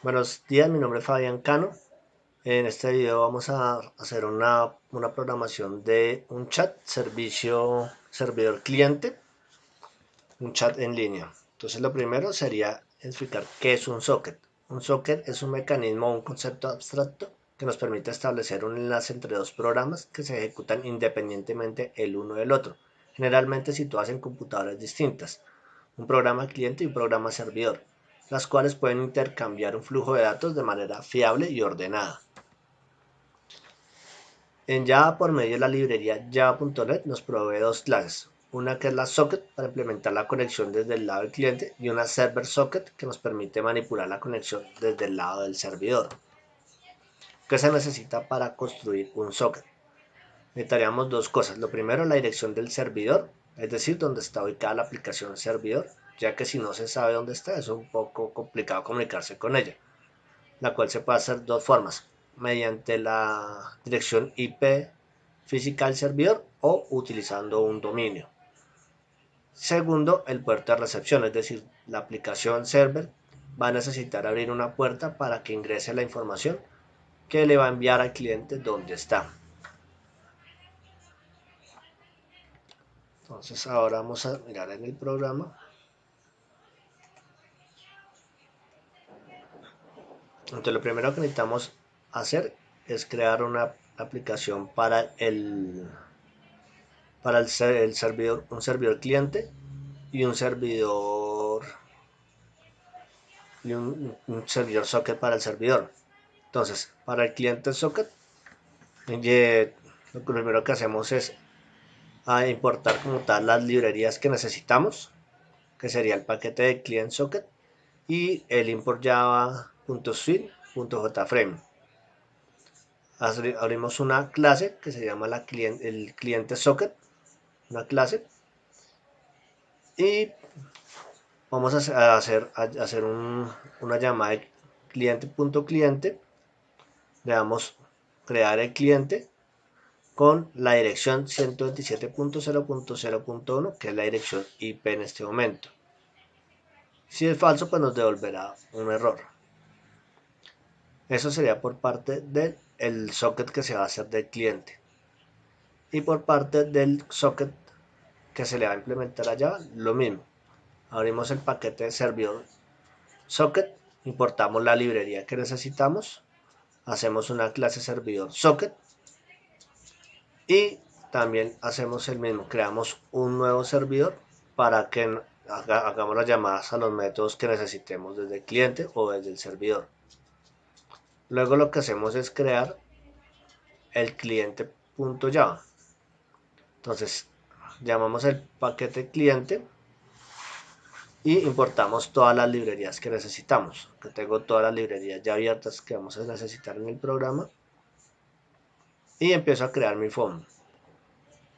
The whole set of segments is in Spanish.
Buenos días, mi nombre es Fabián Cano. En este video vamos a hacer una programación de un chat, servicio servidor cliente, un chat en línea. Entonces lo primero sería explicar qué es un socket. Un socket es un mecanismo o un concepto abstracto que nos permite establecer un enlace entre dos programas que se ejecutan independientemente el uno del otro, generalmente situados en computadoras distintas, un programa cliente y un programa servidor, las cuales pueden intercambiar un flujo de datos de manera fiable y ordenada. En Java, por medio de la librería java.net, nos provee dos clases, una que es la socket para implementar la conexión desde el lado del cliente y una server socket que nos permite manipular la conexión desde el lado del servidor. ¿Qué se necesita para construir un socket? Necesitaríamos dos cosas. Lo primero, la dirección del servidor, es decir, dónde está ubicada la aplicación servidor, ya que si no se sabe dónde está es un poco complicado comunicarse con ella, la cual se puede hacer de dos formas, mediante la dirección IP física del servidor o utilizando un dominio. Segundo, el puerto de recepción, es decir, la aplicación server va a necesitar abrir una puerta para que ingrese la información que le va a enviar al cliente donde está. Entonces ahora vamos a mirar en el programa. Entonces lo primero que necesitamos hacer es crear una aplicación para el servidor, un servidor cliente y un servidor socket para el servidor. Entonces, para el cliente socket, lo primero que hacemos es importar como tal las librerías que necesitamos, que sería el paquete de client socket y el import java.suite.jframe. Abrimos una clase que se llama el cliente socket, una clase, y vamos a hacer una llamada de cliente.cliente. Le damos crear el cliente con la dirección 127.0.0.1, que es la dirección IP en este momento. Si es falso, pues nos devolverá un error. Eso sería por parte del socket que se va a hacer del cliente. Y por parte del socket que se le va a implementar allá, lo mismo. Abrimos el paquete de servidor socket, importamos la librería que necesitamos, hacemos una clase servidor socket y también hacemos el mismo, creamos un nuevo servidor para que hagamos las llamadas a los métodos que necesitemos desde el cliente o desde el servidor. Luego lo que hacemos es crear el cliente.java. Entonces llamamos el paquete cliente y importamos todas las librerías que necesitamos. Que tengo todas las librerías ya abiertas que vamos a necesitar en el programa y empiezo a crear mi phone.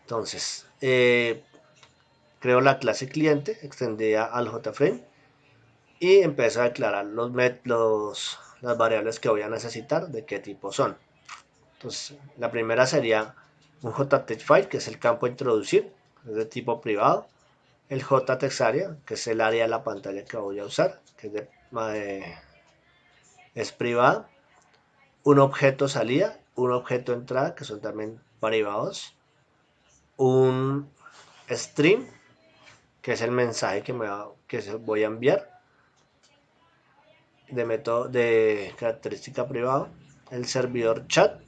Entonces creo la clase cliente extendida al JFrame y empiezo a declarar las variables que voy a necesitar, de qué tipo son. Entonces la primera sería un JTextFile, que es el campo a introducir, es de tipo privado. El JTextArea, que es el área de la pantalla que voy a usar, que es privada. Un objeto salida, un objeto entrada, que son también privados. Un stream, que es el mensaje que voy a enviar de método de característica privado. El servidor chat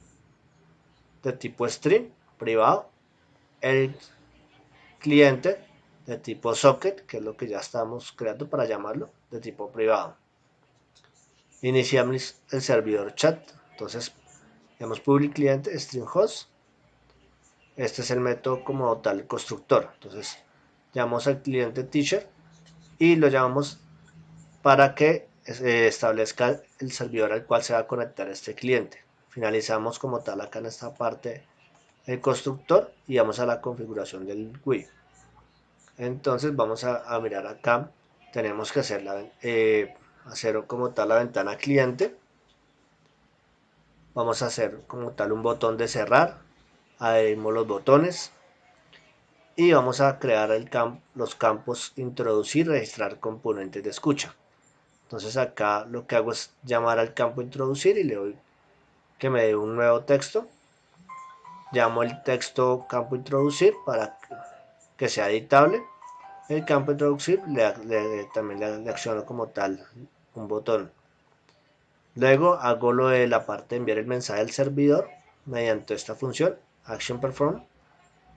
de tipo stream privado. El cliente de tipo socket, que es lo que ya estamos creando para llamarlo, de tipo privado. Iniciamos el servidor chat, entonces tenemos public cliente string host. Este es el método como tal constructor. Entonces llamamos al cliente teacher y lo llamamos para que establezca el servidor al cual se va a conectar este cliente. Finalizamos como tal acá en esta parte el constructor y vamos a la configuración del GUI. Entonces vamos a mirar acá, tenemos que hacer como tal la ventana cliente. Vamos a hacer como tal un botón de cerrar, adherimos los botones y vamos a crear los campos introducir, registrar componentes de escucha. Entonces acá lo que hago es llamar al campo introducir y le doy que me dé un nuevo texto. Llamo el texto campo introducir para que sea editable. El campo introducir también le acciono como tal un botón. Luego hago lo de la parte de enviar el mensaje al servidor mediante esta función action perform,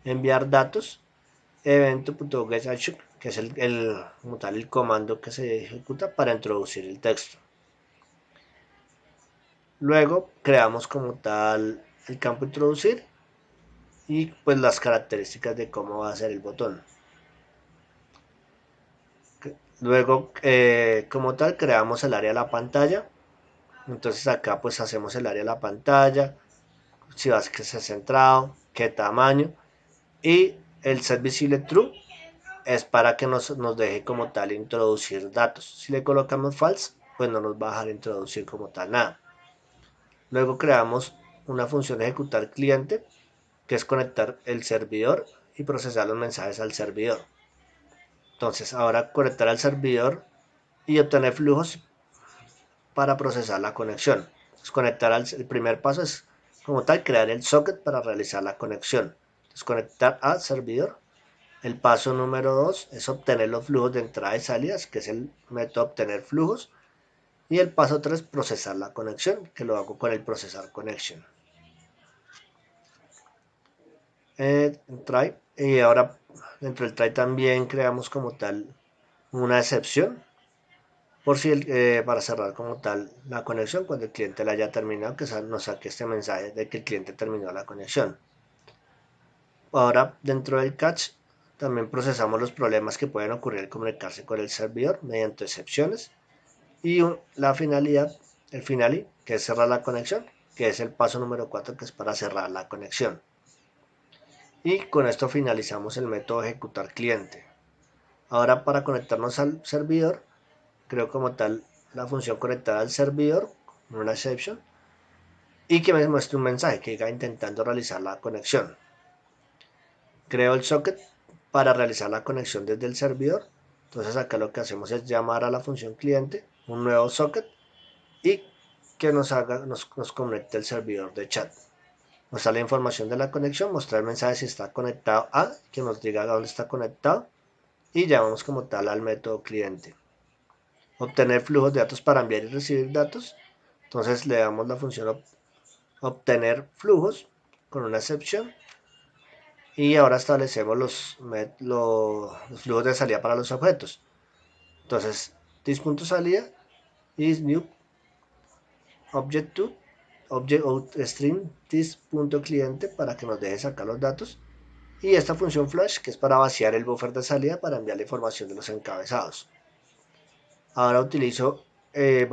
enviar datos, evento.getAction, que es como tal el comando que se ejecuta para introducir el texto. Luego creamos como tal el campo introducir y pues las características de cómo va a ser el botón. Luego como tal creamos el área de la pantalla. Entonces acá pues hacemos el área de la pantalla, si va a ser centrado, qué tamaño, y el set visible true es para que nos deje como tal introducir datos. Si le colocamos false, pues no nos va a dejar introducir como tal nada. Luego creamos una función de ejecutar cliente, que es conectar el servidor y procesar los mensajes al servidor. Entonces ahora conectar al servidor y obtener flujos para procesar la conexión. Entonces, el primer paso es como tal crear el socket para realizar la conexión. Entonces conectar al servidor. El paso número 2 es obtener los flujos de entrada y salidas, que es el método obtener flujos. Y el paso 3 procesar la conexión, que lo hago con el procesar connection. Try, y ahora dentro del try también creamos como tal una excepción por si para cerrar como tal la conexión cuando el cliente la haya terminado, que nos saque este mensaje de que el cliente terminó la conexión. Ahora dentro del catch también procesamos los problemas que pueden ocurrir al comunicarse con el servidor mediante excepciones y la finalidad, el finally, que es cerrar la conexión, que es el paso número 4, que es para cerrar la conexión. Y con esto finalizamos el método ejecutar cliente. Ahora para conectarnos al servidor, creo como tal la función conectar al servidor, una exception, y que me muestre un mensaje que diga intentando realizar la conexión. Creo el socket para realizar la conexión desde el servidor. Entonces acá lo que hacemos es llamar a la función cliente, un nuevo socket, y que nos conecte el servidor de chat. Mostrar la información de la conexión, mostrar el mensaje si está conectado a, que nos diga a dónde está conectado, y llamamos como tal al método cliente. Obtener flujos de datos para enviar y recibir datos. Entonces le damos la función obtener flujos con una excepción. Y ahora establecemos los flujos de salida para los objetos. Entonces, this.salida is new object to object outStream this.cliente para que nos deje sacar los datos. Y esta función flash que es para vaciar el buffer de salida para enviar la información de los encabezados. Ahora utilizo, voy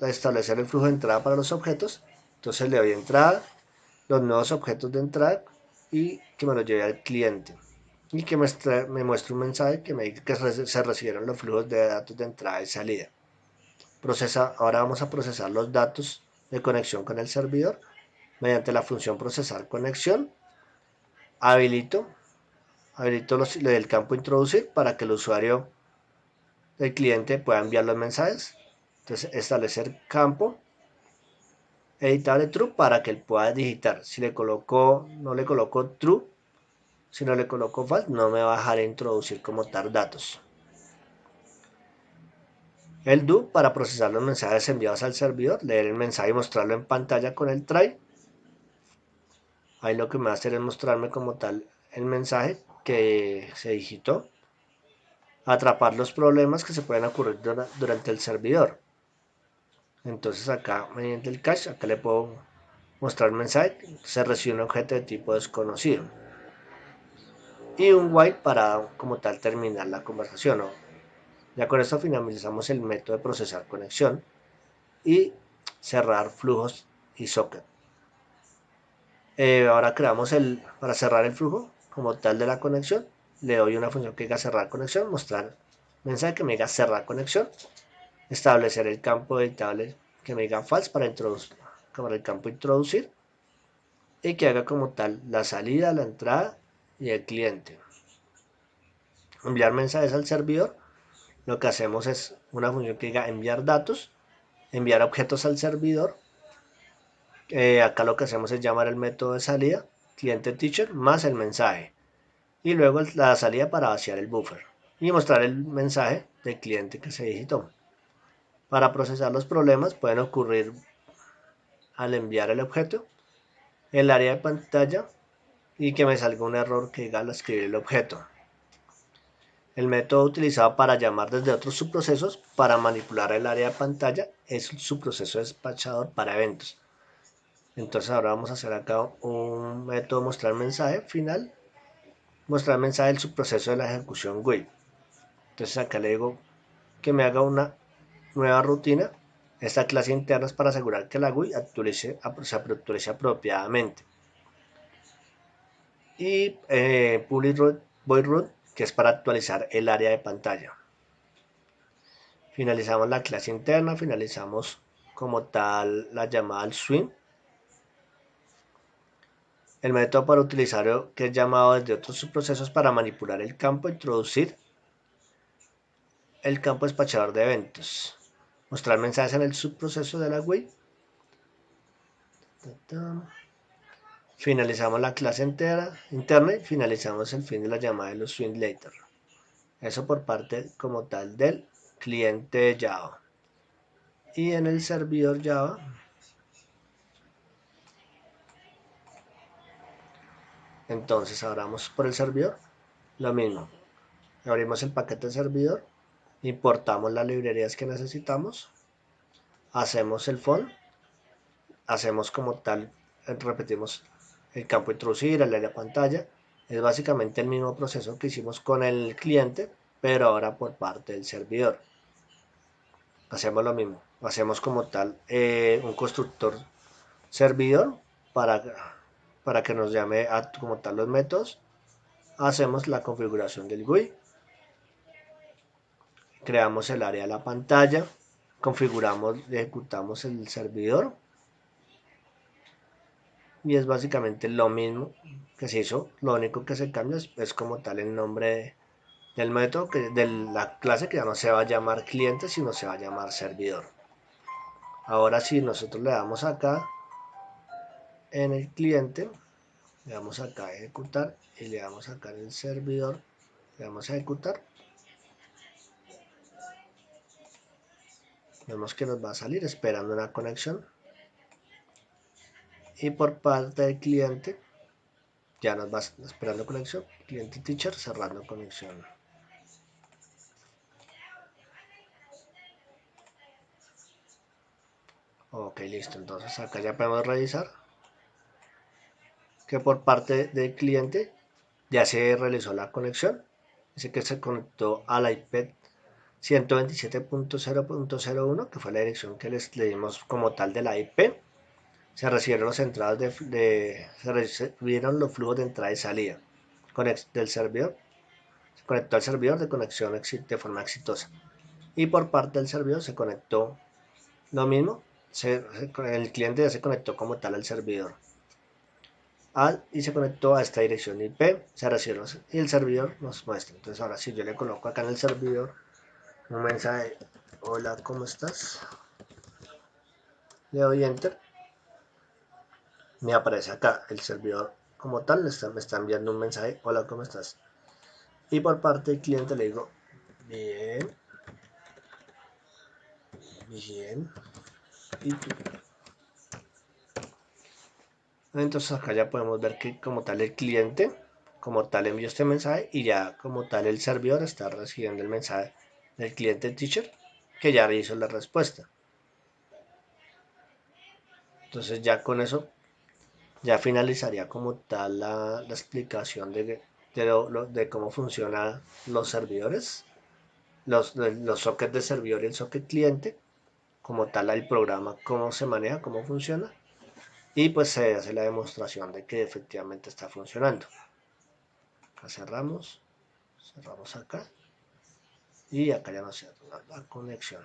a establecer el flujo de entrada para los objetos. Entonces le doy entrada, los nuevos objetos de entrada y que me los lleve al cliente. Y que me muestre un mensaje que me diga que se recibieron los flujos de datos de entrada y salida. Ahora vamos a procesar los datos de conexión con el servidor mediante la función procesar conexión. Habilito lo del campo introducir para que el usuario del cliente pueda enviar los mensajes. Entonces establecer campo editable true para que él pueda digitar. Si no le coloco true, si no le coloco false, no me va a dejar introducir como tal datos. El do para procesar los mensajes enviados al servidor, leer el mensaje y mostrarlo en pantalla con el try. Ahí lo que me va a hacer es mostrarme como tal el mensaje que se digitó. Atrapar los problemas que se pueden ocurrir durante el servidor. Entonces acá mediante el cache, acá le puedo mostrar el mensaje, se recibe un objeto de tipo desconocido. Y un while para como tal terminar la conversación. Ya con esto finalizamos el método de procesar conexión y cerrar flujos y socket. Ahora creamos para cerrar el flujo como tal de la conexión. Le doy una función que diga cerrar conexión, mostrar mensaje que me diga cerrar conexión, establecer el campo editable que me diga false para el campo introducir y que haga como tal la salida, la entrada y el cliente. Enviar mensajes al servidor lo que hacemos es una función que diga enviar datos, enviar objetos al servidor. Acá lo que hacemos es llamar el método de salida, cliente teacher, más el mensaje. Y luego la salida para vaciar el buffer y mostrar el mensaje del cliente que se digitó. Para procesar los problemas pueden ocurrir al enviar el objeto, el área de pantalla y que me salga un error que diga al escribir el objeto. El método utilizado para llamar desde otros subprocesos para manipular el área de pantalla es el subproceso despachador para eventos. Entonces ahora vamos a hacer acá un método mostrar mensaje final, mostrar mensaje del subproceso de la ejecución GUI. Entonces acá le digo que me haga una nueva rutina. Esta clase interna es para asegurar que la GUI se actualice apropiadamente. Y public void root, que es para actualizar el área de pantalla. Finalizamos la clase interna, finalizamos como tal la llamada al swing. El método para utilizar que es llamado desde otros subprocesos para manipular el campo, introducir el campo despachador de eventos, mostrar mensajes en el subproceso de la GUI. Finalizamos la clase interna y finalizamos el fin de la llamada de los swing later. Eso por parte como tal del cliente Java. Y en el servidor Java, entonces abramos por el servidor, lo mismo. Abrimos el paquete de servidor, importamos las librerías que necesitamos, hacemos el font, hacemos como tal, repetimos el campo introducir, el área pantalla. Es básicamente el mismo proceso que hicimos con el cliente, pero ahora por parte del servidor. Hacemos lo mismo, hacemos como tal un constructor servidor para, para que nos llame como tal los métodos. Hacemos la configuración del GUI, creamos el área de la pantalla, configuramos y ejecutamos el servidor y es básicamente lo mismo que se hizo. Lo único que se cambia es como tal el nombre del método, de la clase, que ya no se va a llamar cliente sino se va a llamar servidor. Ahora si nosotros le damos acá en el cliente, le damos acá a ejecutar y le damos acá en el servidor, le damos a ejecutar, vemos que nos va a salir esperando una conexión. Y por parte del cliente ya nos va esperando conexión, cliente teacher cerrando conexión. Ok, listo, entonces acá ya podemos revisar que por parte del cliente ya se realizó la conexión. Dice que se conectó a la IP 127.0.01, que fue la dirección que le dimos como tal de la IP. Se recibieron los entradas se recibieron los flujos de entrada y salida del servidor. Se conectó al servidor de conexión de forma exitosa. Y por parte del servidor se conectó lo mismo. El cliente ya se conectó como tal al servidor. Y se conectó a esta dirección IP, se recibió y el servidor nos muestra. Entonces ahora si yo le coloco acá en el servidor un mensaje, hola, ¿cómo estás? Le doy enter, me aparece acá el servidor como tal, me está enviando un mensaje, hola, ¿cómo estás? Y por parte del cliente le digo, bien, bien, y tú. Entonces acá ya podemos ver que como tal el cliente, como tal envió este mensaje y ya como tal el servidor está recibiendo el mensaje del cliente teacher que ya hizo la respuesta. Entonces ya con eso ya finalizaría como tal la explicación de cómo funcionan los servidores, los sockets de servidor y el socket cliente, como tal el programa, cómo se maneja, cómo funciona, y pues se hace la demostración de que efectivamente está funcionando. Acá cerramos acá y acá ya nos cierra la conexión.